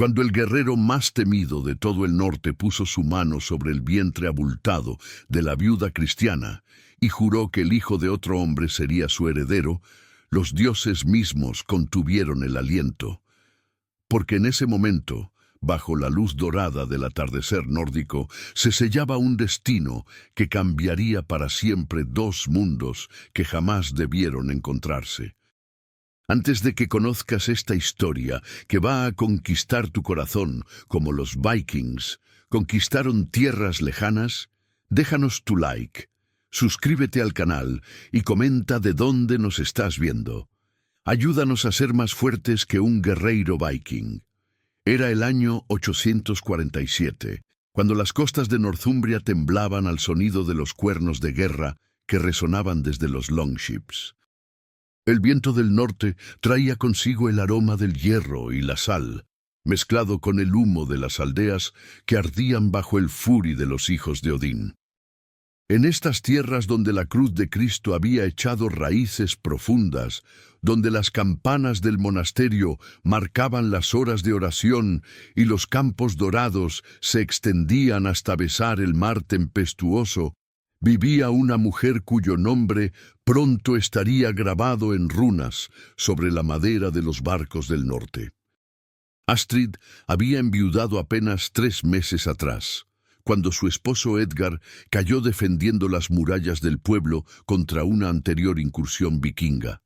Cuando el guerrero más temido de todo el norte puso su mano sobre el vientre abultado de la viuda cristiana y juró que el hijo de otro hombre sería su heredero, los dioses mismos contuvieron el aliento, porque en ese momento, bajo la luz dorada del atardecer nórdico, se sellaba un destino que cambiaría para siempre dos mundos que jamás debieron encontrarse. Antes de que conozcas esta historia que va a conquistar tu corazón como los Vikings conquistaron tierras lejanas, déjanos tu like, suscríbete al canal y comenta de dónde nos estás viendo. Ayúdanos a ser más fuertes que un guerreiro viking. Era el año 847, cuando las costas de Northumbria temblaban al sonido de los cuernos de guerra que resonaban desde los longships. El viento del norte traía consigo el aroma del hierro y la sal, mezclado con el humo de las aldeas que ardían bajo el furi de los hijos de Odín. En estas tierras donde la cruz de Cristo había echado raíces profundas, donde las campanas del monasterio marcaban las horas de oración y los campos dorados se extendían hasta besar el mar tempestuoso, vivía una mujer cuyo nombre pronto estaría grabado en runas sobre la madera de los barcos del norte. Astrid había enviudado apenas 3 meses atrás, cuando su esposo Edgar cayó defendiendo las murallas del pueblo contra una anterior incursión vikinga.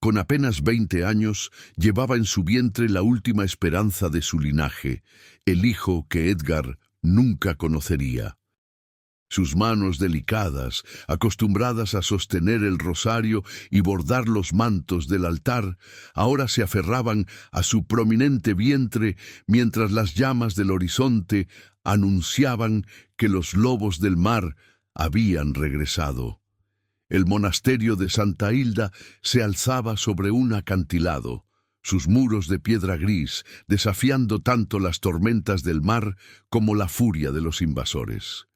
Con apenas 20 años, llevaba en su vientre la última esperanza de su linaje, el hijo que Edgar nunca conocería. Sus manos delicadas, acostumbradas a sostener el rosario y bordar los mantos del altar, ahora se aferraban a su prominente vientre mientras las llamas del horizonte anunciaban que los lobos del mar habían regresado. El monasterio de Santa Hilda se alzaba sobre un acantilado, sus muros de piedra gris, desafiando tanto las tormentas del mar como la furia de los invasores.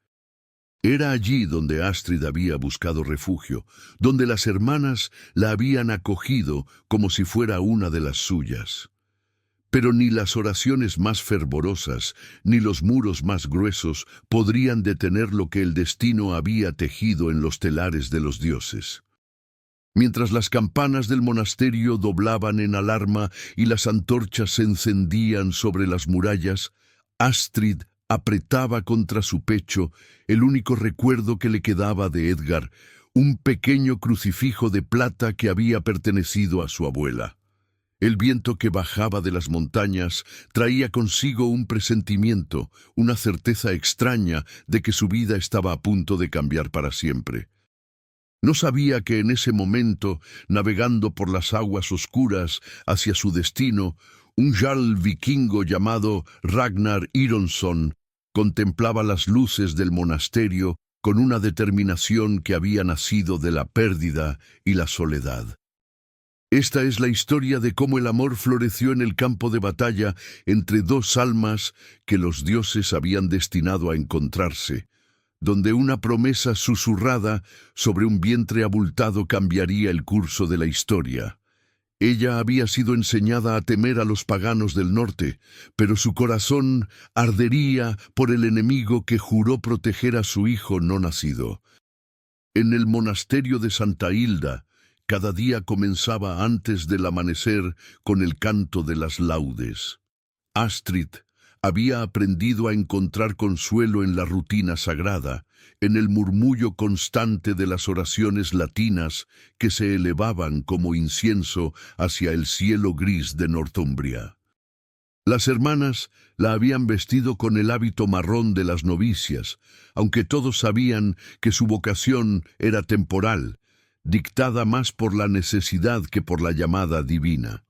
Era allí donde Astrid había buscado refugio, donde las hermanas la habían acogido como si fuera una de las suyas. Pero ni las oraciones más fervorosas, ni los muros más gruesos podrían detener lo que el destino había tejido en los telares de los dioses. Mientras las campanas del monasterio doblaban en alarma y las antorchas se encendían sobre las murallas, Astrid apretaba contra su pecho el único recuerdo que le quedaba de Edgar, un pequeño crucifijo de plata que había pertenecido a su abuela. El viento que bajaba de las montañas traía consigo un presentimiento, una certeza extraña de que su vida estaba a punto de cambiar para siempre. No sabía que en ese momento, navegando por las aguas oscuras hacia su destino, un jarl vikingo llamado Ragnar Ironsson contemplaba las luces del monasterio con una determinación que había nacido de la pérdida y la soledad. Esta es la historia de cómo el amor floreció en el campo de batalla entre dos almas que los dioses habían destinado a encontrarse, donde una promesa susurrada sobre un vientre abultado cambiaría el curso de la historia. Ella había sido enseñada a temer a los paganos del norte, pero su corazón ardería por el enemigo que juró proteger a su hijo no nacido. En el monasterio de Santa Hilda, cada día comenzaba antes del amanecer con el canto de las laudes. Astrid había aprendido a encontrar consuelo en la rutina sagrada, en el murmullo constante de las oraciones latinas que se elevaban como incienso hacia el cielo gris de Northumbria. Las hermanas la habían vestido con el hábito marrón de las novicias, aunque todos sabían que su vocación era temporal, dictada más por la necesidad que por la llamada divina.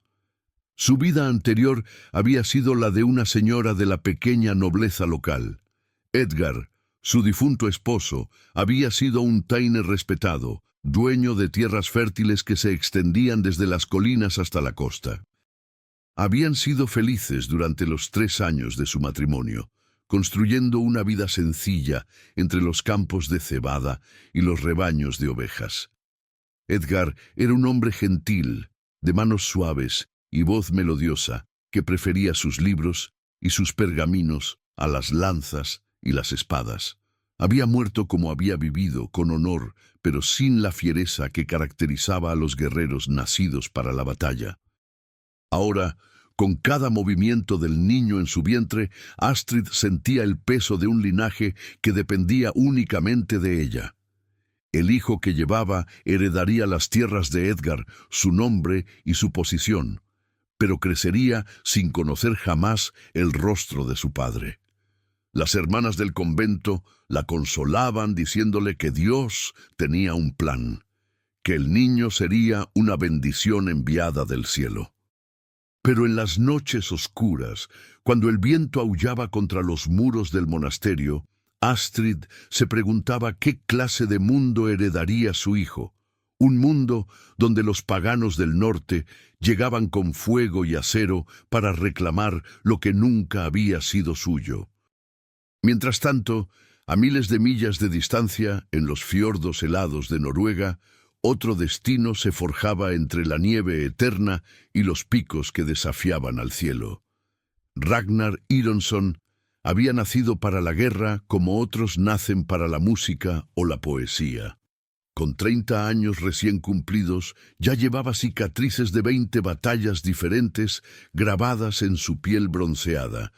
Su vida anterior había sido la de una señora de la pequeña nobleza local. Edgar, su difunto esposo, había sido un taine respetado, dueño de tierras fértiles que se extendían desde las colinas hasta la costa. Habían sido felices durante los 3 años de su matrimonio, construyendo una vida sencilla entre los campos de cebada y los rebaños de ovejas. Edgar era un hombre gentil, de manos suaves y voz melodiosa, que prefería sus libros y sus pergaminos a las lanzas y las espadas. Había muerto como había vivido, con honor, pero sin la fiereza que caracterizaba a los guerreros nacidos para la batalla. Ahora, con cada movimiento del niño en su vientre, Astrid sentía el peso de un linaje que dependía únicamente de ella. El hijo que llevaba heredaría las tierras de Edgar, su nombre y su posición, pero crecería sin conocer jamás el rostro de su padre. Las hermanas del convento la consolaban diciéndole que Dios tenía un plan, que el niño sería una bendición enviada del cielo. Pero en las noches oscuras, cuando el viento aullaba contra los muros del monasterio, Astrid se preguntaba qué clase de mundo heredaría su hijo. Un mundo donde los paganos del norte llegaban con fuego y acero para reclamar lo que nunca había sido suyo. Mientras tanto, a miles de millas de distancia, en los fiordos helados de Noruega, otro destino se forjaba entre la nieve eterna y los picos que desafiaban al cielo. Ragnar Ironsson había nacido para la guerra como otros nacen para la música o la poesía. Con 30 años recién cumplidos, ya llevaba cicatrices de 20 batallas diferentes grabadas en su piel bronceada.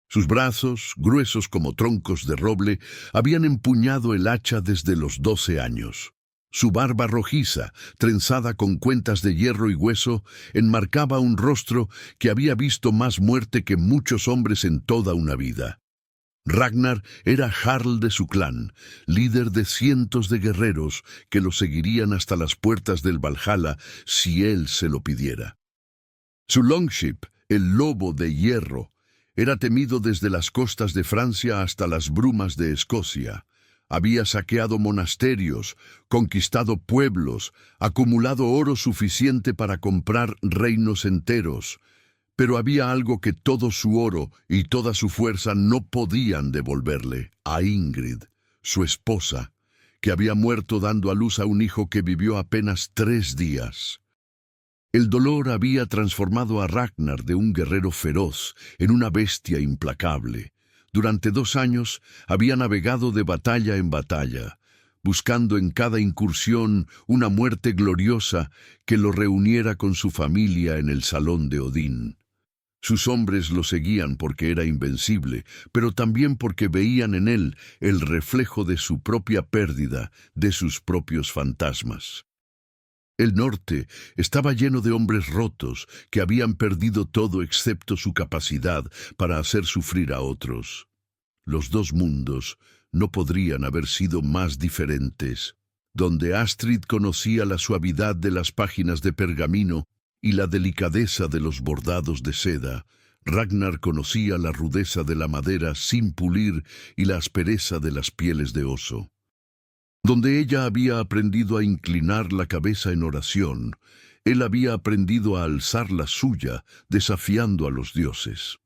Sus brazos, gruesos como troncos de roble, habían empuñado el hacha desde los 12 años. Su barba rojiza, trenzada con cuentas de hierro y hueso, enmarcaba un rostro que había visto más muerte que muchos hombres en toda una vida. Ragnar era jarl de su clan, líder de cientos de guerreros que lo seguirían hasta las puertas del Valhalla si él se lo pidiera. Su longship, el lobo de hierro, era temido desde las costas de Francia hasta las brumas de Escocia. Había saqueado monasterios, conquistado pueblos, acumulado oro suficiente para comprar reinos enteros. Pero había algo que todo su oro y toda su fuerza no podían devolverle: a Ingrid, su esposa, que había muerto dando a luz a un hijo que vivió apenas 3 días. El dolor había transformado a Ragnar de un guerrero feroz en una bestia implacable. Durante 2 años había navegado de batalla en batalla, buscando en cada incursión una muerte gloriosa que lo reuniera con su familia en el salón de Odín. Sus hombres lo seguían porque era invencible, pero también porque veían en él el reflejo de su propia pérdida, de sus propios fantasmas. El norte estaba lleno de hombres rotos que habían perdido todo excepto su capacidad para hacer sufrir a otros. Los 2 mundos no podrían haber sido más diferentes. Donde Astrid conocía la suavidad de las páginas de pergamino y la delicadeza de los bordados de seda, Ragnar conocía la rudeza de la madera sin pulir y la aspereza de las pieles de oso. Donde ella había aprendido a inclinar la cabeza en oración, él había aprendido a alzar la suya, desafiando a los dioses.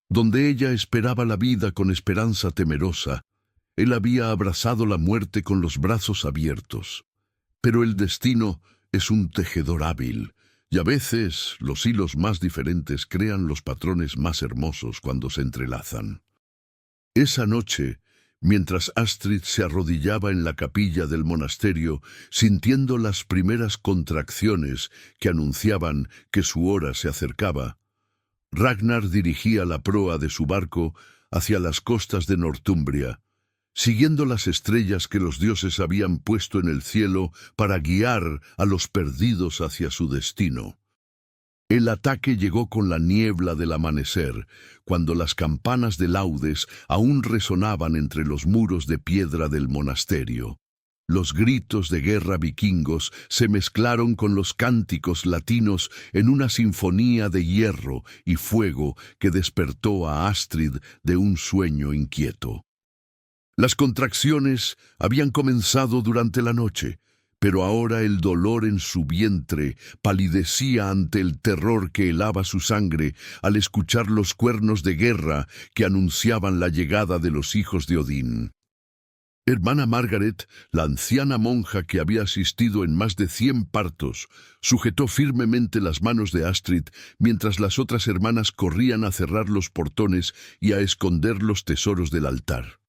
Donde ella esperaba la vida con esperanza temerosa, él había abrazado la muerte con los brazos abiertos. Pero el destino es un tejedor hábil, y a veces los hilos más diferentes crean los patrones más hermosos cuando se entrelazan. Esa noche, mientras Astrid se arrodillaba en la capilla del monasterio, sintiendo las primeras contracciones que anunciaban que su hora se acercaba, Ragnar dirigía la proa de su barco hacia las costas de Northumbria, siguiendo las estrellas que los dioses habían puesto en el cielo para guiar a los perdidos hacia su destino. El ataque llegó con la niebla del amanecer, cuando las campanas de laudes aún resonaban entre los muros de piedra del monasterio. Los gritos de guerra vikingos se mezclaron con los cánticos latinos en una sinfonía de hierro y fuego que despertó a Astrid de un sueño inquieto. Las contracciones habían comenzado durante la noche, pero ahora el dolor en su vientre palidecía ante el terror que helaba su sangre al escuchar los cuernos de guerra que anunciaban la llegada de los hijos de Odín. Hermana Margaret, la anciana monja que había asistido en más de 100 partos, sujetó firmemente las manos de Astrid mientras las otras hermanas corrían a cerrar los portones y a esconder los tesoros del altar.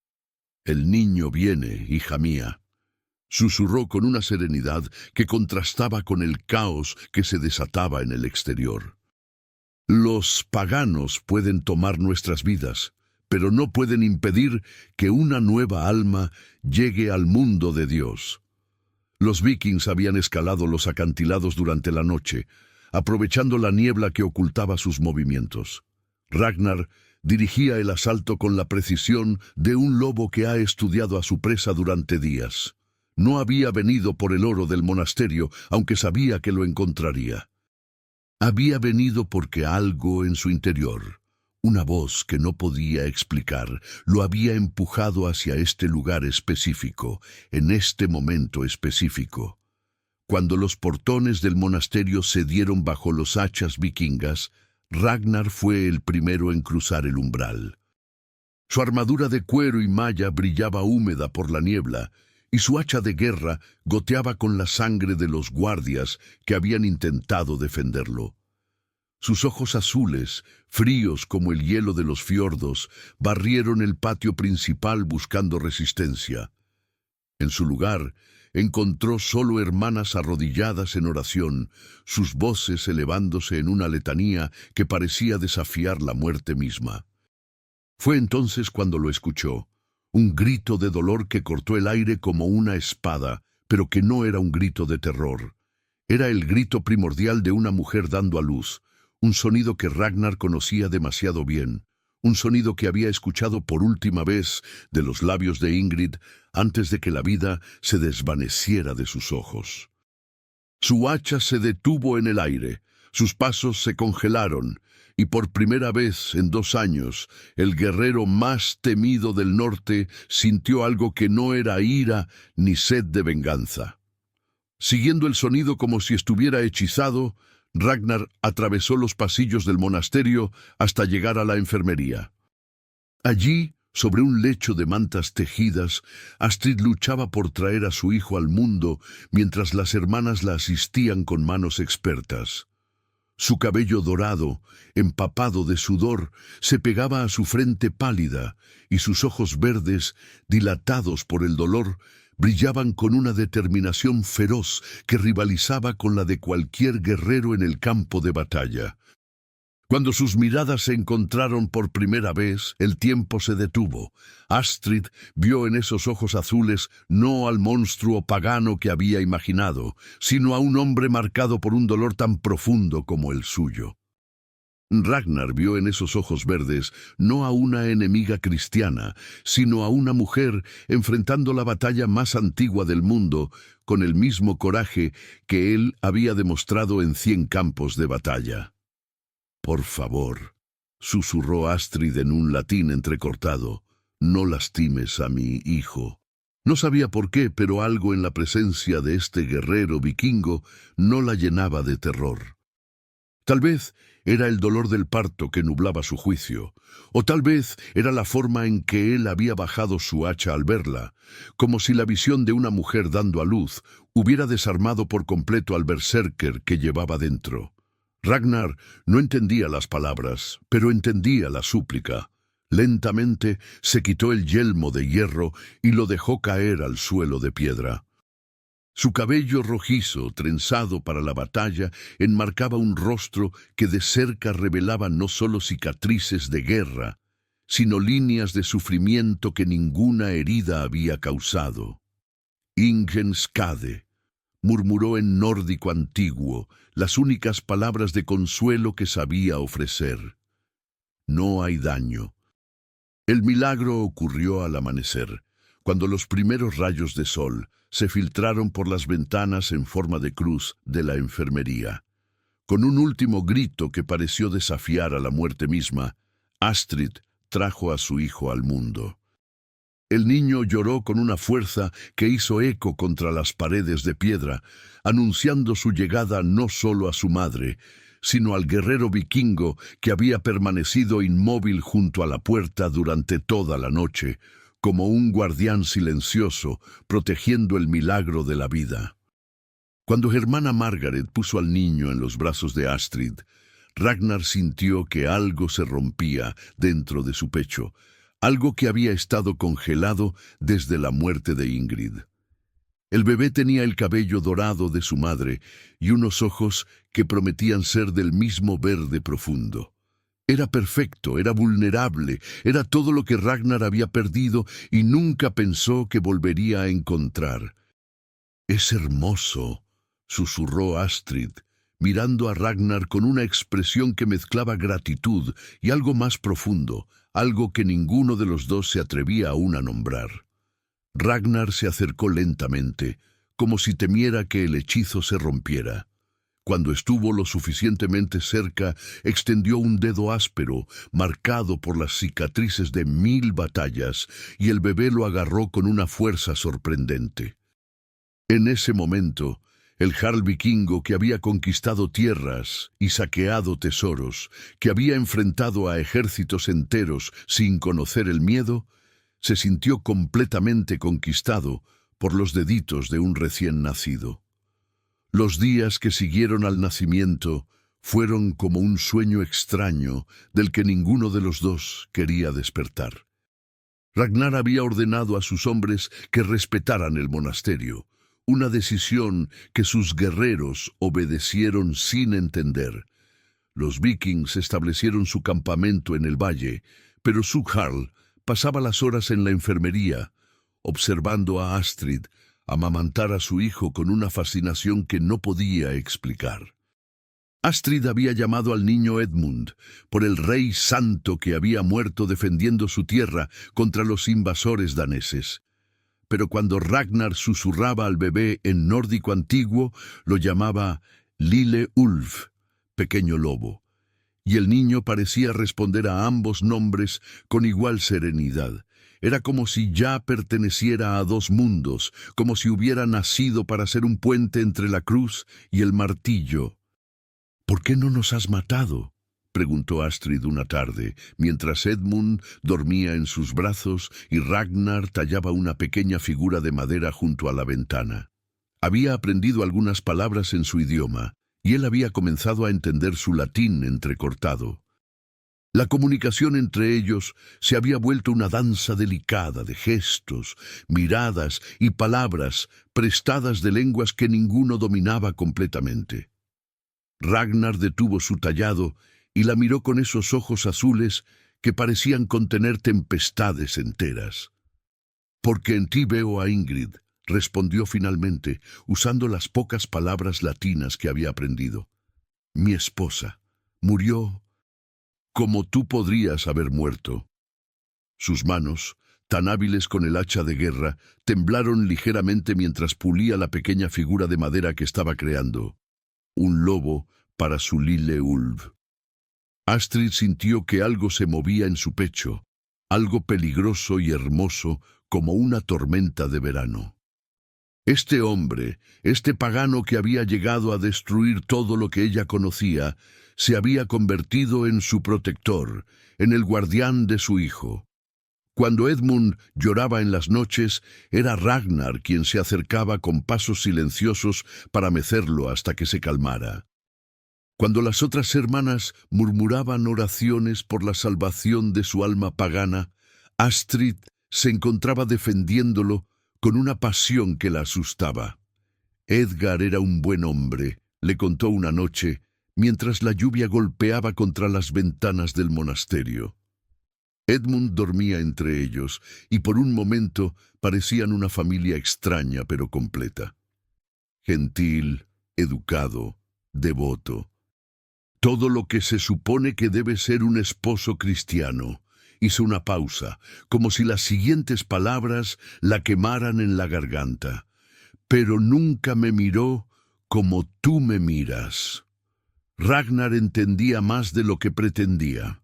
«El niño viene, hija mía», susurró con una serenidad que contrastaba con el caos que se desataba en el exterior. «Los paganos pueden tomar nuestras vidas, pero no pueden impedir que una nueva alma llegue al mundo de Dios». Los vikings habían escalado los acantilados durante la noche, aprovechando la niebla que ocultaba sus movimientos. Ragnar dirigía el asalto con la precisión de un lobo que ha estudiado a su presa durante días. No había venido por el oro del monasterio, aunque sabía que lo encontraría. Había venido porque algo en su interior, una voz que no podía explicar, lo había empujado hacia este lugar específico, en este momento específico. Cuando los portones del monasterio cedieron bajo los hachas vikingas, Ragnar fue el primero en cruzar el umbral. Su armadura de cuero y malla brillaba húmeda por la niebla, y su hacha de guerra goteaba con la sangre de los guardias que habían intentado defenderlo. Sus ojos azules, fríos como el hielo de los fiordos, barrieron el patio principal buscando resistencia. En su lugar, encontró solo hermanas arrodilladas en oración, sus voces elevándose en una letanía que parecía desafiar la muerte misma. Fue entonces cuando lo escuchó, un grito de dolor que cortó el aire como una espada, pero que no era un grito de terror. Era el grito primordial de una mujer dando a luz, un sonido que Ragnar conocía demasiado bien, un sonido que había escuchado por última vez de los labios de Ingrid antes de que la vida se desvaneciera de sus ojos. Su hacha se detuvo en el aire, sus pasos se congelaron, y por primera vez en 2 años, el guerrero más temido del norte sintió algo que no era ira ni sed de venganza. Siguiendo el sonido como si estuviera hechizado, Ragnar atravesó los pasillos del monasterio hasta llegar a la enfermería. Allí, sobre un lecho de mantas tejidas, Astrid luchaba por traer a su hijo al mundo mientras las hermanas la asistían con manos expertas. Su cabello dorado, empapado de sudor, se pegaba a su frente pálida y sus ojos verdes, dilatados por el dolor, brillaban con una determinación feroz que rivalizaba con la de cualquier guerrero en el campo de batalla. Cuando sus miradas se encontraron por primera vez, el tiempo se detuvo. Astrid vio en esos ojos azules no al monstruo pagano que había imaginado, sino a un hombre marcado por un dolor tan profundo como el suyo. Ragnar vio en esos ojos verdes no a una enemiga cristiana, sino a una mujer enfrentando la batalla más antigua del mundo con el mismo coraje que él había demostrado en 100 campos de batalla. «Por favor», susurró Astrid en un latín entrecortado, «no lastimes a mi hijo». No sabía por qué, pero algo en la presencia de este guerrero vikingo no la llenaba de terror. Tal vez era el dolor del parto que nublaba su juicio, o tal vez era la forma en que él había bajado su hacha al verla, como si la visión de una mujer dando a luz hubiera desarmado por completo al berserker que llevaba dentro. Ragnar no entendía las palabras, pero entendía la súplica. Lentamente se quitó el yelmo de hierro y lo dejó caer al suelo de piedra. Su cabello rojizo, trenzado para la batalla, enmarcaba un rostro que de cerca revelaba no solo cicatrices de guerra, sino líneas de sufrimiento que ninguna herida había causado. «Ingen skade», murmuró en nórdico antiguo, las únicas palabras de consuelo que sabía ofrecer. «No hay daño». El milagro ocurrió al amanecer, cuando los primeros rayos de sol se filtraron por las ventanas en forma de cruz de la enfermería. Con un último grito que pareció desafiar a la muerte misma, Astrid trajo a su hijo al mundo. El niño lloró con una fuerza que hizo eco contra las paredes de piedra, anunciando su llegada no solo a su madre, sino al guerrero vikingo que había permanecido inmóvil junto a la puerta durante toda la noche, como un guardián silencioso, protegiendo el milagro de la vida. Cuando hermana Margaret puso al niño en los brazos de Astrid, Ragnar sintió que algo se rompía dentro de su pecho, algo que había estado congelado desde la muerte de Ingrid. El bebé tenía el cabello dorado de su madre y unos ojos que prometían ser del mismo verde profundo. Era perfecto, era vulnerable, era todo lo que Ragnar había perdido y nunca pensó que volvería a encontrar. «Es hermoso», susurró Astrid, mirando a Ragnar con una expresión que mezclaba gratitud y algo más profundo, algo que ninguno de los dos se atrevía aún a nombrar. Ragnar se acercó lentamente, como si temiera que el hechizo se rompiera. Cuando estuvo lo suficientemente cerca, extendió un dedo áspero, marcado por las cicatrices de 1000 batallas, y el bebé lo agarró con una fuerza sorprendente. En ese momento, el jarl vikingo que había conquistado tierras y saqueado tesoros, que había enfrentado a ejércitos enteros sin conocer el miedo, se sintió completamente conquistado por los deditos de un recién nacido. Los días que siguieron al nacimiento fueron como un sueño extraño del que ninguno de los dos quería despertar. Ragnar había ordenado a sus hombres que respetaran el monasterio, una decisión que sus guerreros obedecieron sin entender. Los vikings establecieron su campamento en el valle, pero su jarl pasaba las horas en la enfermería, observando a Astrid amamantar a su hijo con una fascinación que no podía explicar. Astrid había llamado al niño Edmund por el rey santo que había muerto defendiendo su tierra contra los invasores daneses. Pero cuando Ragnar susurraba al bebé en nórdico antiguo, lo llamaba Lille Ulf, pequeño lobo, y el niño parecía responder a ambos nombres con igual serenidad. Era como si ya perteneciera a dos mundos, como si hubiera nacido para ser un puente entre la cruz y el martillo. «¿Por qué no nos has matado?», preguntó Astrid una tarde, mientras Edmund dormía en sus brazos y Ragnar tallaba una pequeña figura de madera junto a la ventana. Había aprendido algunas palabras en su idioma, y él había comenzado a entender su latín entrecortado. La comunicación entre ellos se había vuelto una danza delicada de gestos, miradas y palabras prestadas de lenguas que ninguno dominaba completamente. Ragnar detuvo su tallado y la miró con esos ojos azules que parecían contener tempestades enteras. «Porque en ti veo a Ingrid», respondió finalmente, usando las pocas palabras latinas que había aprendido. «Mi esposa murió como tú podrías haber muerto». Sus manos, tan hábiles con el hacha de guerra, temblaron ligeramente mientras pulía la pequeña figura de madera que estaba creando. Un lobo para su Lille Ulf. Astrid sintió que algo se movía en su pecho, algo peligroso y hermoso como una tormenta de verano. Este hombre, este pagano que había llegado a destruir todo lo que ella conocía, se había convertido en su protector, en el guardián de su hijo. Cuando Edmund lloraba en las noches, era Ragnar quien se acercaba con pasos silenciosos para mecerlo hasta que se calmara. Cuando las otras hermanas murmuraban oraciones por la salvación de su alma pagana, Astrid se encontraba defendiéndolo con una pasión que la asustaba. Edgar era un buen hombre, le contó una noche, mientras la lluvia golpeaba contra las ventanas del monasterio. Edmund dormía entre ellos, y por un momento parecían una familia extraña pero completa. Gentil, educado, devoto. Todo lo que se supone que debe ser un esposo cristiano. Hizo una pausa, como si las siguientes palabras la quemaran en la garganta. «Pero nunca me miró como tú me miras». Ragnar entendía más de lo que pretendía.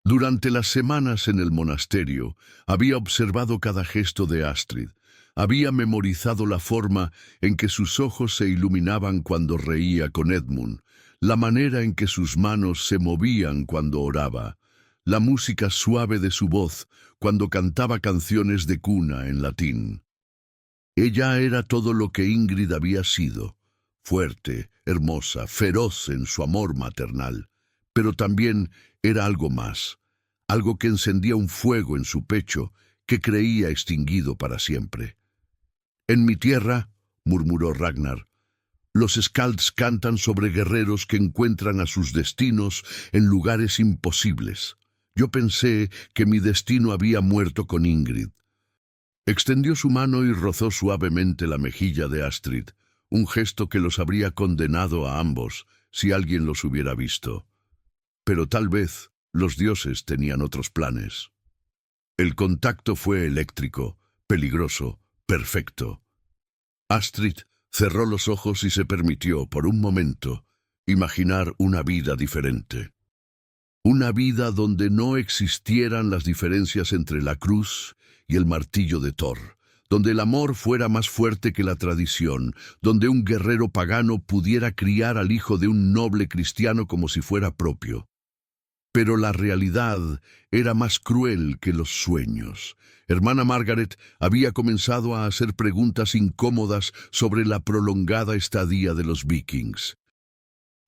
Durante las semanas en el monasterio, había observado cada gesto de Astrid. Había memorizado la forma en que sus ojos se iluminaban cuando reía con Edmund, la manera en que sus manos se movían cuando oraba, la música suave de su voz cuando cantaba canciones de cuna en latín. Ella era todo lo que Ingrid había sido, fuerte, hermosa, feroz en su amor maternal, pero también era algo más, algo que encendía un fuego en su pecho que creía extinguido para siempre. «En mi tierra», murmuró Ragnar, «los Skalds cantan sobre guerreros que encuentran a sus destinos en lugares imposibles. Yo pensé que mi destino había muerto con Ingrid». Extendió su mano y rozó suavemente la mejilla de Astrid, un gesto que los habría condenado a ambos si alguien los hubiera visto. Pero tal vez los dioses tenían otros planes. El contacto fue eléctrico, peligroso, perfecto. Astrid cerró los ojos y se permitió, por un momento, imaginar una vida diferente. Una vida donde no existieran las diferencias entre la cruz y el martillo de Thor, donde el amor fuera más fuerte que la tradición, donde un guerrero pagano pudiera criar al hijo de un noble cristiano como si fuera propio. Pero la realidad era más cruel que los sueños. Hermana Margaret había comenzado a hacer preguntas incómodas sobre la prolongada estadía de los vikings.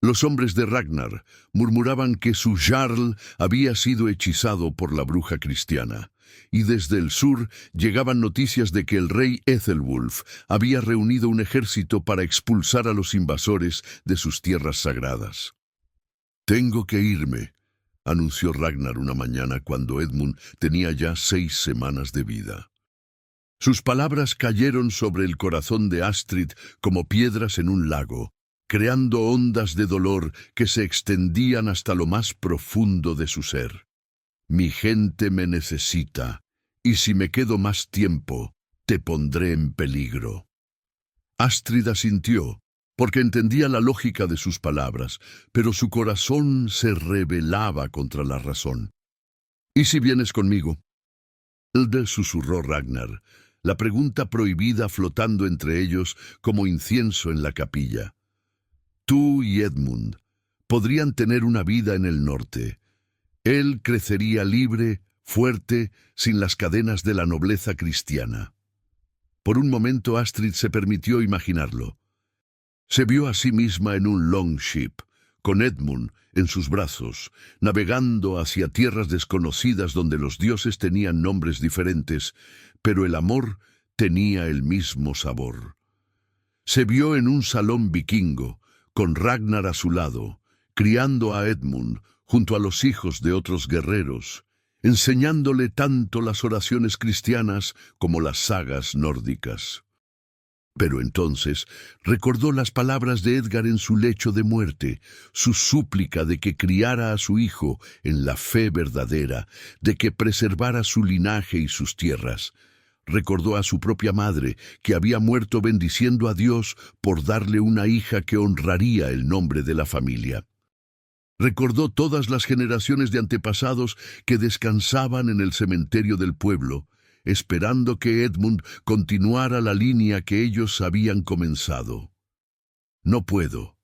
Los hombres de Ragnar murmuraban que su jarl había sido hechizado por la bruja cristiana, y desde el sur llegaban noticias de que el rey Ethelwulf había reunido un ejército para expulsar a los invasores de sus tierras sagradas. «Tengo que irme», anunció Ragnar una mañana cuando Edmund tenía ya 6 semanas de vida. Sus palabras cayeron sobre el corazón de Astrid como piedras en un lago, creando ondas de dolor que se extendían hasta lo más profundo de su ser. «Mi gente me necesita, y si me quedo más tiempo, te pondré en peligro». Astrid asintió, porque entendía la lógica de sus palabras, pero su corazón se rebelaba contra la razón. «¿Y si vienes conmigo?», susurró Ragnar, la pregunta prohibida flotando entre ellos como incienso en la capilla. «Tú y Edmund podrían tener una vida en el norte. Él crecería libre, fuerte, sin las cadenas de la nobleza cristiana». Por un momento Astrid se permitió imaginarlo. Se vio a sí misma en un longship, con Edmund en sus brazos, navegando hacia tierras desconocidas donde los dioses tenían nombres diferentes, pero el amor tenía el mismo sabor. Se vio en un salón vikingo, con Ragnar a su lado, criando a Edmund junto a los hijos de otros guerreros, enseñándole tanto las oraciones cristianas como las sagas nórdicas. Pero entonces recordó las palabras de Edgar en su lecho de muerte, su súplica de que criara a su hijo en la fe verdadera, de que preservara su linaje y sus tierras. Recordó a su propia madre, que había muerto bendiciendo a Dios por darle una hija que honraría el nombre de la familia. Recordó todas las generaciones de antepasados que descansaban en el cementerio del pueblo, esperando que Edmund continuara la línea que ellos habían comenzado. «No puedo»,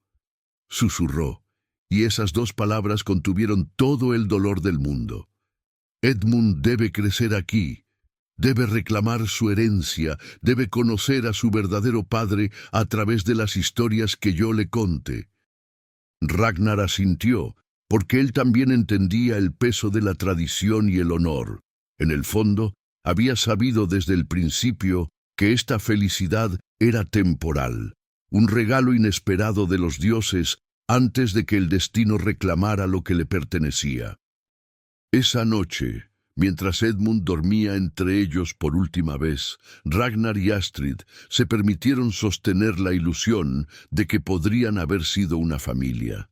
susurró, y esas 2 palabras contuvieron todo el dolor del mundo. «Edmund debe crecer aquí, debe reclamar su herencia, debe conocer a su verdadero padre a través de las historias que yo le conte». Ragnar asintió, porque él también entendía el peso de la tradición y el honor. En el fondo, había sabido desde el principio que esta felicidad era temporal, un regalo inesperado de los dioses antes de que el destino reclamara lo que le pertenecía. Esa noche, mientras Edmund dormía entre ellos por última vez, Ragnar y Astrid se permitieron sostener la ilusión de que podrían haber sido una familia.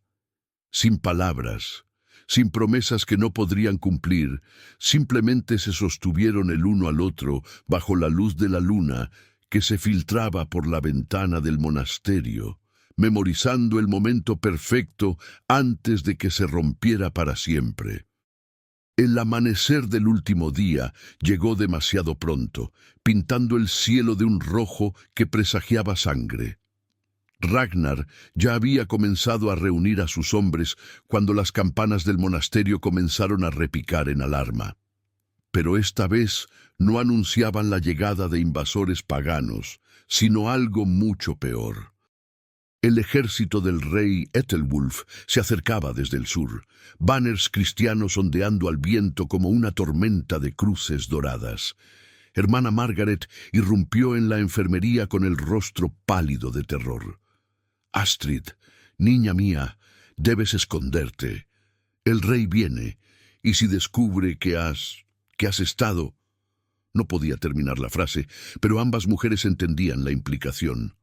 Sin palabras, sin promesas que no podrían cumplir, simplemente se sostuvieron el uno al otro bajo la luz de la luna que se filtraba por la ventana del monasterio, memorizando el momento perfecto antes de que se rompiera para siempre. El amanecer del último día llegó demasiado pronto, pintando el cielo de un rojo que presagiaba sangre. Ragnar ya había comenzado a reunir a sus hombres cuando las campanas del monasterio comenzaron a repicar en alarma. Pero esta vez no anunciaban la llegada de invasores paganos, sino algo mucho peor. El ejército del rey Ethelwulf se acercaba desde el sur, banners cristianos ondeando al viento como una tormenta de cruces doradas. Hermana Margaret irrumpió en la enfermería con el rostro pálido de terror. «Astrid, niña mía, debes esconderte. El rey viene, y si descubre que has estado...» No podía terminar la frase, pero ambas mujeres entendían la implicación.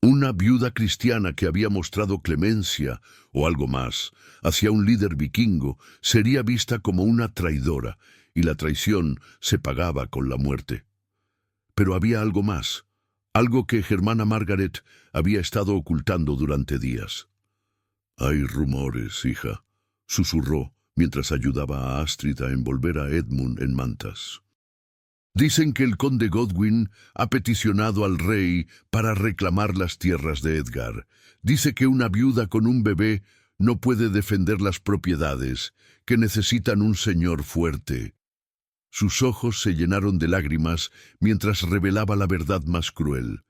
Una viuda cristiana que había mostrado clemencia, o algo más, hacia un líder vikingo, sería vista como una traidora, y la traición se pagaba con la muerte. Pero había algo más, algo que Hermana Margaret había estado ocultando durante días. «Hay rumores, hija», susurró mientras ayudaba a Astrid a envolver a Edmund en mantas. «Dicen que el conde Godwin ha peticionado al rey para reclamar las tierras de Edgar. Dice que una viuda con un bebé no puede defender las propiedades, que necesitan un señor fuerte». Sus ojos se llenaron de lágrimas mientras revelaba la verdad más cruel.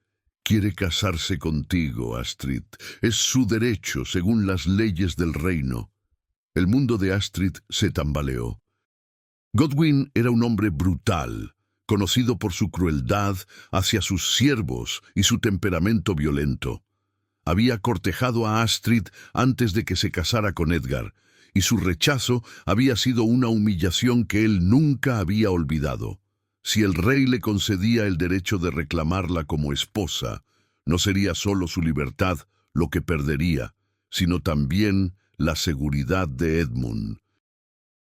«Quiere casarse contigo, Astrid. Es su derecho según las leyes del reino». El mundo de Astrid se tambaleó. Godwin era un hombre brutal, conocido por su crueldad hacia sus siervos y su temperamento violento. Había cortejado a Astrid antes de que se casara con Edgar, y su rechazo había sido una humillación que él nunca había olvidado. Si el rey le concedía el derecho de reclamarla como esposa, no sería solo su libertad lo que perdería, sino también la seguridad de Edmund.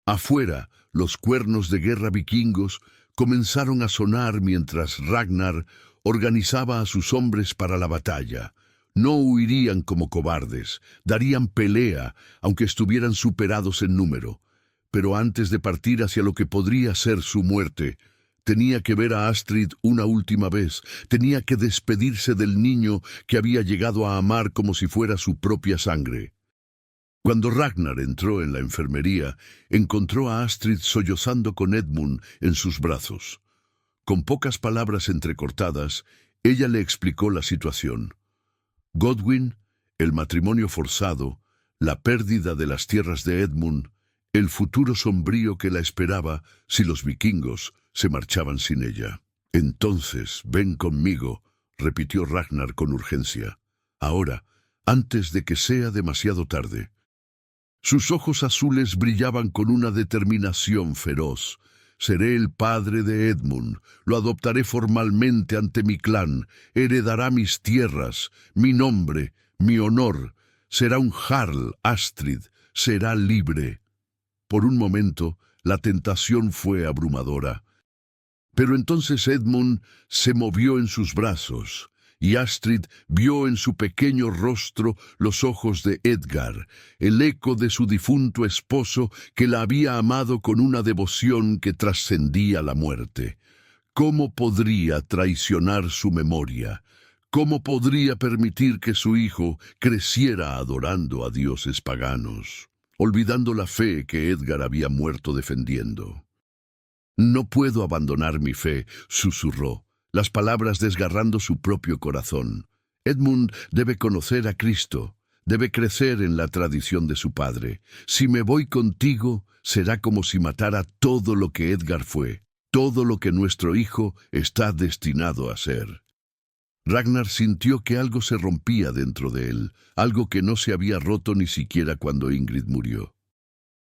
Afuera, los cuernos de guerra vikingos comenzaron a sonar mientras Ragnar organizaba a sus hombres para la batalla. No huirían como cobardes, darían pelea, aunque estuvieran superados en número. Pero antes de partir hacia lo que podría ser su muerte, tenía que ver a Astrid una última vez, tenía que despedirse del niño que había llegado a amar como si fuera su propia sangre. Cuando Ragnar entró en la enfermería, encontró a Astrid sollozando con Edmund en sus brazos. Con pocas palabras entrecortadas, ella le explicó la situación. Godwin, el matrimonio forzado, la pérdida de las tierras de Edmund, el futuro sombrío que la esperaba si los vikingos se marchaban sin ella. «Entonces, ven conmigo», repitió Ragnar con urgencia. «Ahora, antes de que sea demasiado tarde». Sus ojos azules brillaban con una determinación feroz. «Seré el padre de Edmund, lo adoptaré formalmente ante mi clan, heredará mis tierras, mi nombre, mi honor. Será un jarl, Astrid, será libre». Por un momento, la tentación fue abrumadora. Pero entonces Edmund se movió en sus brazos, y Astrid vio en su pequeño rostro los ojos de Edgar, el eco de su difunto esposo que la había amado con una devoción que trascendía la muerte. ¿Cómo podría traicionar su memoria? ¿Cómo podría permitir que su hijo creciera adorando a dioses paganos, olvidando la fe que Edgar había muerto defendiendo? «No puedo abandonar mi fe», susurró, las palabras desgarrando su propio corazón. «Edmund debe conocer a Cristo, debe crecer en la tradición de su padre. Si me voy contigo, será como si matara todo lo que Edgar fue, todo lo que nuestro hijo está destinado a ser». Ragnar sintió que algo se rompía dentro de él, algo que no se había roto ni siquiera cuando Ingrid murió.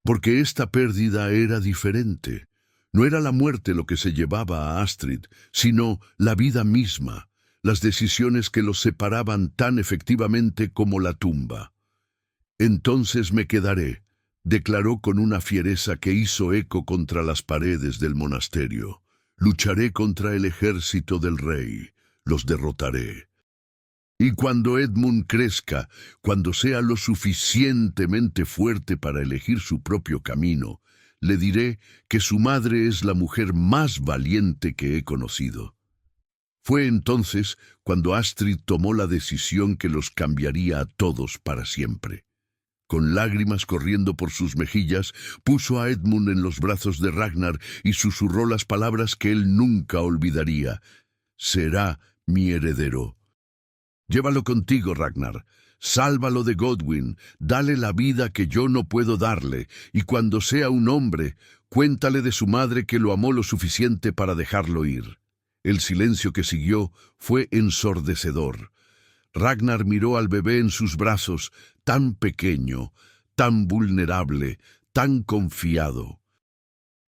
Porque esta pérdida era diferente. No era la muerte lo que se llevaba a Astrid, sino la vida misma, las decisiones que los separaban tan efectivamente como la tumba. «Entonces me quedaré», declaró con una fiereza que hizo eco contra las paredes del monasterio. «Lucharé contra el ejército del rey, los derrotaré. Y cuando Edmund crezca, cuando sea lo suficientemente fuerte para elegir su propio camino, le diré que su madre es la mujer más valiente que he conocido». Fue entonces cuando Astrid tomó la decisión que los cambiaría a todos para siempre. Con lágrimas corriendo por sus mejillas, puso a Edmund en los brazos de Ragnar y susurró las palabras que él nunca olvidaría. «Será mi heredero». «Llévalo contigo, Ragnar. Sálvalo de Godwyn. Dale la vida que yo no puedo darle. Y cuando sea un hombre, cuéntale de su madre que lo amó lo suficiente para dejarlo ir». El silencio que siguió fue ensordecedor. Ragnar miró al bebé en sus brazos, tan pequeño, tan vulnerable, tan confiado.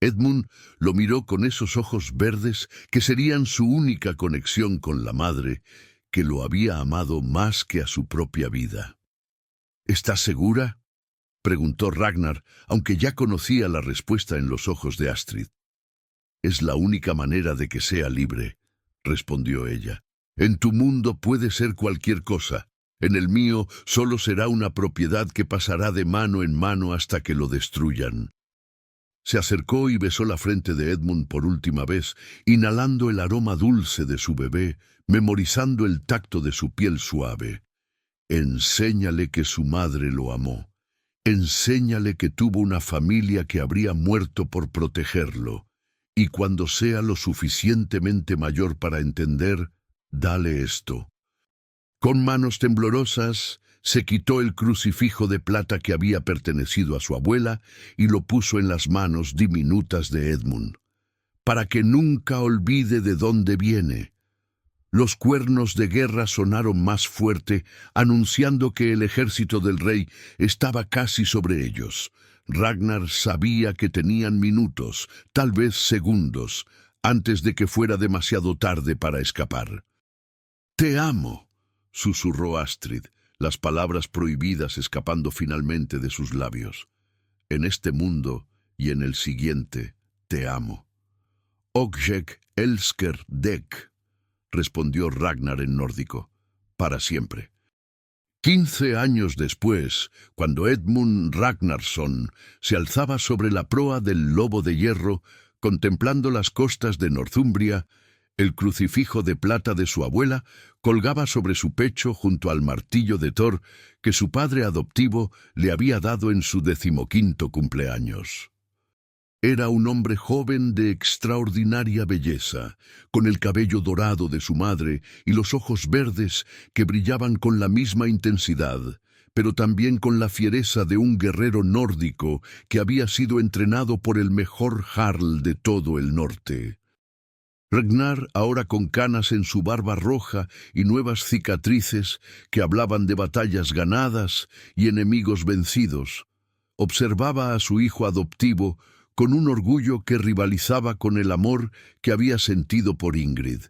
Edmund lo miró con esos ojos verdes que serían su única conexión con la madre, que lo había amado más que a su propia vida. «¿Estás segura?», preguntó Ragnar, aunque ya conocía la respuesta en los ojos de Astrid. «Es la única manera de que sea libre», respondió ella. «En tu mundo puede ser cualquier cosa. En el mío solo será una propiedad que pasará de mano en mano hasta que lo destruyan». Se acercó y besó la frente de Edmund por última vez, inhalando el aroma dulce de su bebé, memorizando el tacto de su piel suave. Enséñale que su madre lo amó. Enséñale que tuvo una familia que habría muerto por protegerlo. Y cuando sea lo suficientemente mayor para entender, dale esto. Con manos temblorosas, se quitó el crucifijo de plata que había pertenecido a su abuela y lo puso en las manos diminutas de Edmund, para que nunca olvide de dónde viene. Los cuernos de guerra sonaron más fuerte, anunciando que el ejército del rey estaba casi sobre ellos. Ragnar sabía que tenían minutos, tal vez segundos, antes de que fuera demasiado tarde para escapar. «Te amo», susurró Astrid, las palabras prohibidas escapando finalmente de sus labios. «En este mundo y en el siguiente, te amo». «Ogjek elsker deg», respondió Ragnar en nórdico, «para siempre». 15 años después, cuando Edmund Ragnarsson se alzaba sobre la proa del lobo de hierro, contemplando las costas de Northumbria, el crucifijo de plata de su abuela colgaba sobre su pecho junto al martillo de Thor que su padre adoptivo le había dado en su 15º cumpleaños. Era un hombre joven de extraordinaria belleza, con el cabello dorado de su madre y los ojos verdes que brillaban con la misma intensidad, pero también con la fiereza de un guerrero nórdico que había sido entrenado por el mejor jarl de todo el norte. Ragnar, ahora con canas en su barba roja y nuevas cicatrices que hablaban de batallas ganadas y enemigos vencidos, observaba a su hijo adoptivo con un orgullo que rivalizaba con el amor que había sentido por Ingrid.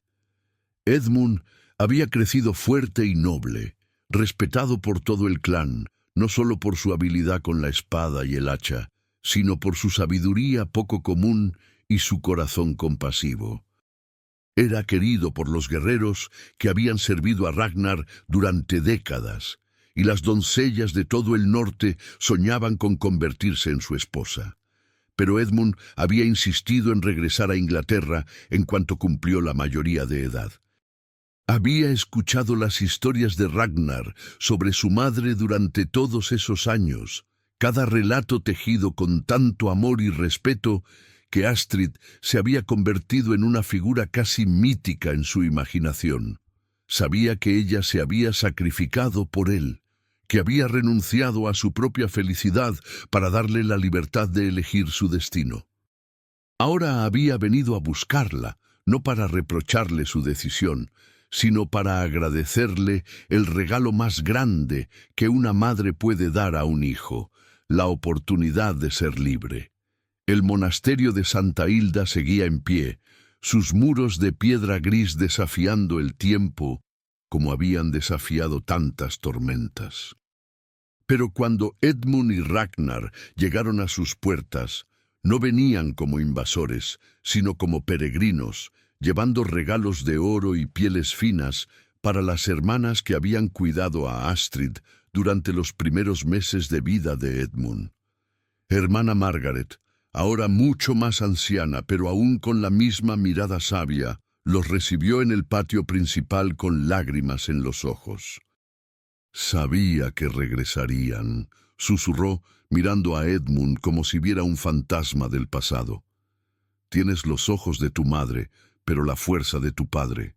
Edmund había crecido fuerte y noble, respetado por todo el clan, no solo por su habilidad con la espada y el hacha, sino por su sabiduría poco común y su corazón compasivo. Era querido por los guerreros que habían servido a Ragnar durante décadas, y las doncellas de todo el norte soñaban con convertirse en su esposa. Pero Edmund había insistido en regresar a Inglaterra en cuanto cumplió la mayoría de edad. Había escuchado las historias de Ragnar sobre su madre durante todos esos años, cada relato tejido con tanto amor y respeto que Astrid se había convertido en una figura casi mítica en su imaginación. Sabía que ella se había sacrificado por él, que había renunciado a su propia felicidad para darle la libertad de elegir su destino. Ahora había venido a buscarla, no para reprocharle su decisión, sino para agradecerle el regalo más grande que una madre puede dar a un hijo, la oportunidad de ser libre. El monasterio de Santa Hilda seguía en pie, sus muros de piedra gris desafiando el tiempo, como habían desafiado tantas tormentas. Pero cuando Edmund y Ragnar llegaron a sus puertas, no venían como invasores, sino como peregrinos, llevando regalos de oro y pieles finas para las hermanas que habían cuidado a Astrid durante los primeros meses de vida de Edmund. Hermana Margaret, ahora mucho más anciana, pero aún con la misma mirada sabia, los recibió en el patio principal con lágrimas en los ojos. Sabía que regresarían, susurró, mirando a Edmund como si viera un fantasma del pasado. Tienes los ojos de tu madre, pero la fuerza de tu padre.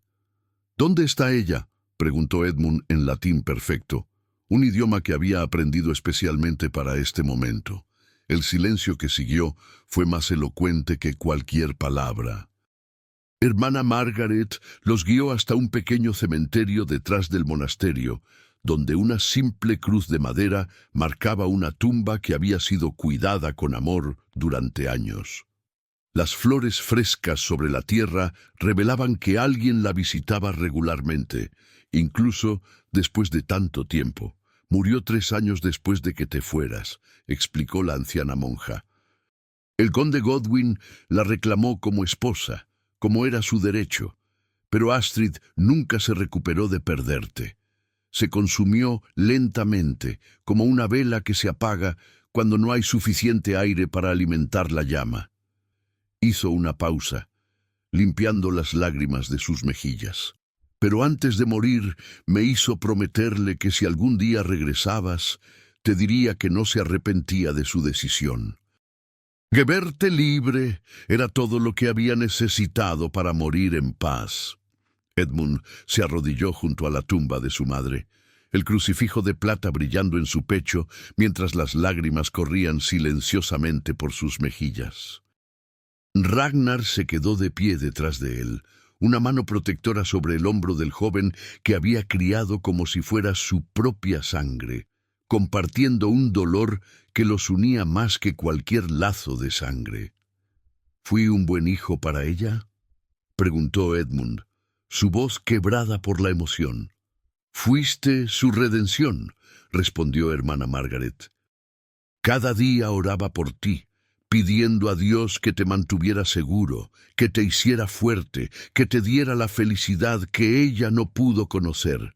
¿Dónde está ella?, preguntó Edmund en latín perfecto, un idioma que había aprendido especialmente para este momento. El silencio que siguió fue más elocuente que cualquier palabra. Hermana Margaret los guió hasta un pequeño cementerio detrás del monasterio, donde una simple cruz de madera marcaba una tumba que había sido cuidada con amor durante años. Las flores frescas sobre la tierra revelaban que alguien la visitaba regularmente, incluso después de tanto tiempo. Murió 3 años después de que te fueras, explicó la anciana monja. El conde Godwin la reclamó como esposa, como era su derecho, pero Astrid nunca se recuperó de perderte. Se consumió lentamente, como una vela que se apaga cuando no hay suficiente aire para alimentar la llama. Hizo una pausa, limpiando las lágrimas de sus mejillas. Pero antes de morir me hizo prometerle que si algún día regresabas, te diría que no se arrepentía de su decisión. Que verte libre era todo lo que había necesitado para morir en paz. Edmund se arrodilló junto a la tumba de su madre, el crucifijo de plata brillando en su pecho mientras las lágrimas corrían silenciosamente por sus mejillas. Ragnar se quedó de pie detrás de él, una mano protectora sobre el hombro del joven que había criado como si fuera su propia sangre, compartiendo un dolor que los unía más que cualquier lazo de sangre. ¿Fui un buen hijo para ella?, preguntó Edmund, su voz quebrada por la emoción. «Fuiste su redención», respondió hermana Margaret. «Cada día oraba por ti, pidiendo a Dios que te mantuviera seguro, que te hiciera fuerte, que te diera la felicidad que ella no pudo conocer.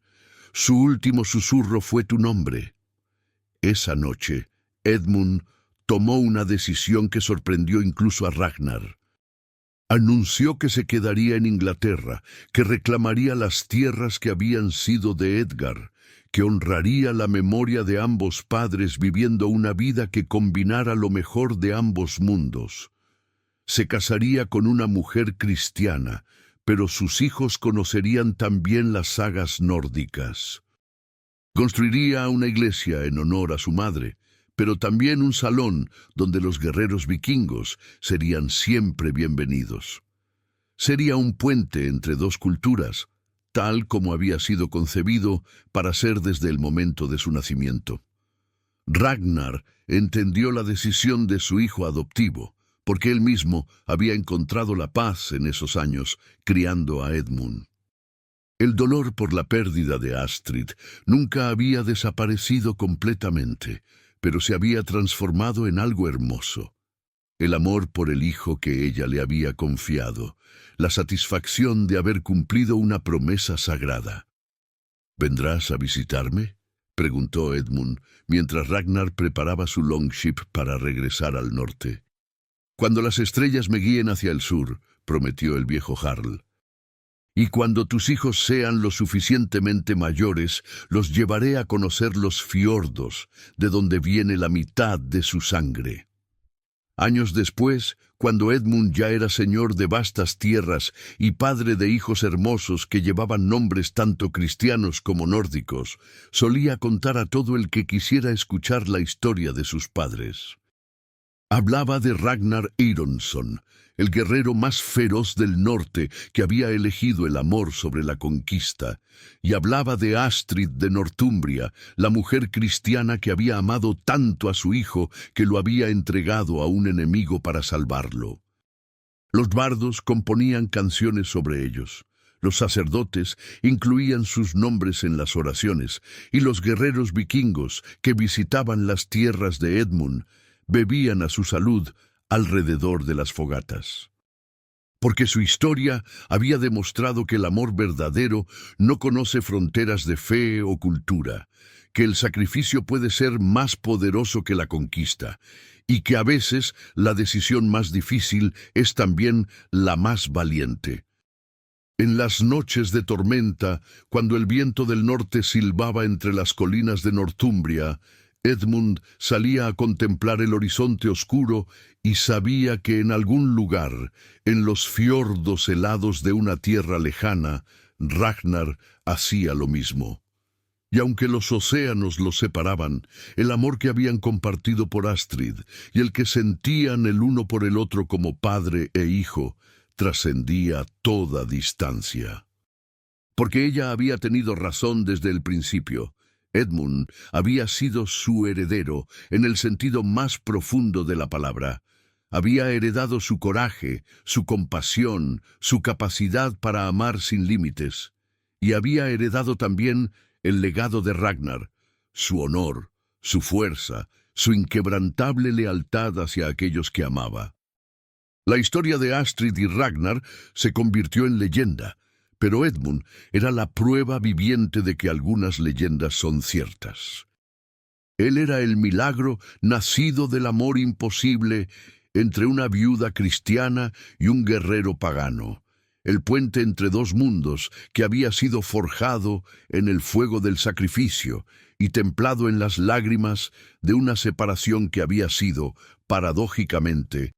Su último susurro fue tu nombre». Esa noche, Edmund tomó una decisión que sorprendió incluso a Ragnar. Anunció que se quedaría en Inglaterra, que reclamaría las tierras que habían sido de Edgar, que honraría la memoria de ambos padres viviendo una vida que combinara lo mejor de ambos mundos. Se casaría con una mujer cristiana, pero sus hijos conocerían también las sagas nórdicas. Construiría una iglesia en honor a su madre, pero también un salón donde los guerreros vikingos serían siempre bienvenidos. Sería un puente entre dos culturas, tal como había sido concebido para ser desde el momento de su nacimiento. Ragnar entendió la decisión de su hijo adoptivo, porque él mismo había encontrado la paz en esos años criando a Edmund. El dolor por la pérdida de Astrid nunca había desaparecido completamente, pero se había transformado en algo hermoso. El amor por el hijo que ella le había confiado, la satisfacción de haber cumplido una promesa sagrada. «¿Vendrás a visitarme?», preguntó Edmund, mientras Ragnar preparaba su longship para regresar al norte. «Cuando las estrellas me guíen hacia el sur», prometió el viejo Jarl. «Y cuando tus hijos sean lo suficientemente mayores, los llevaré a conocer los fiordos, de donde viene la mitad de su sangre». Años después, cuando Edmund ya era señor de vastas tierras y padre de hijos hermosos que llevaban nombres tanto cristianos como nórdicos, solía contar a todo el que quisiera escuchar la historia de sus padres. Hablaba de Ragnar Ironsson, el guerrero más feroz del norte que había elegido el amor sobre la conquista, y hablaba de Astrid de Northumbria, la mujer cristiana que había amado tanto a su hijo que lo había entregado a un enemigo para salvarlo. Los bardos componían canciones sobre ellos, los sacerdotes incluían sus nombres en las oraciones, y los guerreros vikingos que visitaban las tierras de Edmund bebían a su salud alrededor de las fogatas. Porque su historia había demostrado que el amor verdadero no conoce fronteras de fe o cultura, que el sacrificio puede ser más poderoso que la conquista, y que a veces la decisión más difícil es también la más valiente. En las noches de tormenta, cuando el viento del norte silbaba entre las colinas de Northumbria, Edmund salía a contemplar el horizonte oscuro y sabía que en algún lugar, en los fiordos helados de una tierra lejana, Ragnar hacía lo mismo. Y aunque los océanos los separaban, el amor que habían compartido por Astrid y el que sentían el uno por el otro como padre e hijo, trascendía toda distancia. Porque ella había tenido razón desde el principio. Edmund había sido su heredero en el sentido más profundo de la palabra. Había heredado su coraje, su compasión, su capacidad para amar sin límites. Y había heredado también el legado de Ragnar, su honor, su fuerza, su inquebrantable lealtad hacia aquellos que amaba. La historia de Astrid y Ragnar se convirtió en leyenda, pero Edmund era la prueba viviente de que algunas leyendas son ciertas. Él era el milagro nacido del amor imposible entre una viuda cristiana y un guerrero pagano, el puente entre dos mundos que había sido forjado en el fuego del sacrificio y templado en las lágrimas de una separación que había sido, paradójicamente,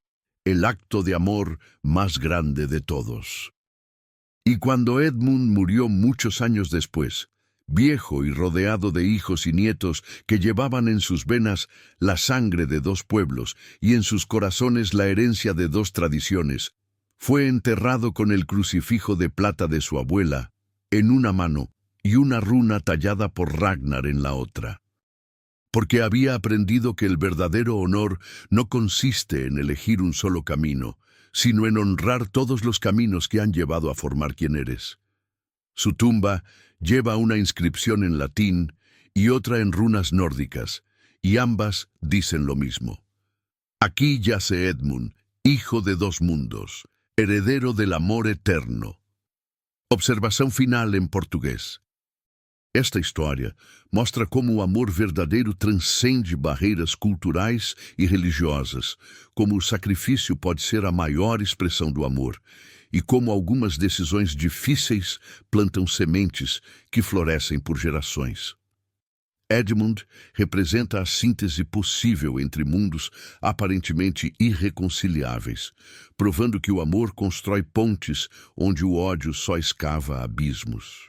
el acto de amor más grande de todos. Y cuando Edmund murió muchos años después, viejo y rodeado de hijos y nietos que llevaban en sus venas la sangre de dos pueblos y en sus corazones la herencia de dos tradiciones, fue enterrado con el crucifijo de plata de su abuela en una mano y una runa tallada por Ragnar en la otra. Porque había aprendido que el verdadero honor no consiste en elegir un solo camino, sino en honrar todos los caminos que han llevado a formar quien eres. Su tumba lleva una inscripción en latín y otra en runas nórdicas, y ambas dicen lo mismo. Aquí yace Edmund, hijo de dos mundos, heredero del amor eterno. Observação final em português. Esta história mostra como o amor verdadeiro transcende barreiras culturais e religiosas, como o sacrifício pode ser a maior expressão do amor, e como algumas decisões difíceis plantam sementes que florescem por gerações. Edmund representa a síntese possível entre mundos aparentemente irreconciliáveis, provando que o amor constrói pontes onde o ódio só escava abismos.